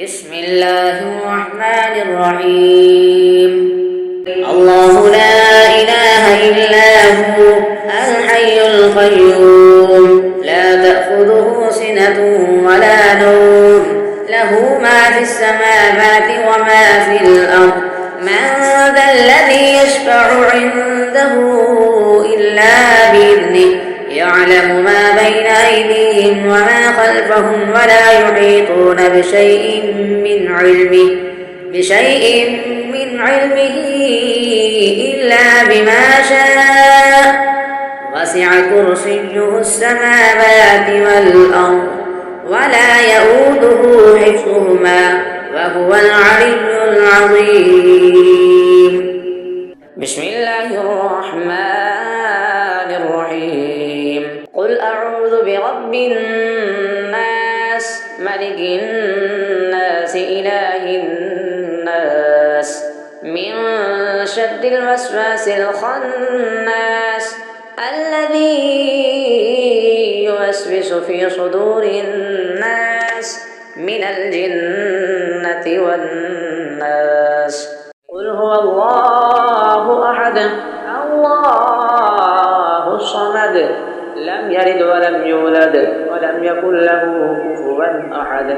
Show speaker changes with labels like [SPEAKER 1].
[SPEAKER 1] بسم الله الرحمن الرحيم. الله لا إله إلا هو الحي القيوم لا تأخذه سنة ولا نوم له ما في السماوات وما في الأرض من ذا الذي يشفع عنده إلا بإذنه يعلم ما بين أيديهم وما خلفهم ولا يحيطون بشيء من علمه إلا بما شاء وسع كرسيه السماوات والأرض ولا يؤوده حفظهما وهو العلي العظيم. بسم الله الرحمن الرحيم. قل أعوذ برب الناس ملك الناس إله الناس من شر الوسواس الخناس الذي يوسوس في صدور الناس من الجنة والناس. قل هو الله أحد الله الصمد لم يلد ولم يولد ولم يكن له كفوا أحد.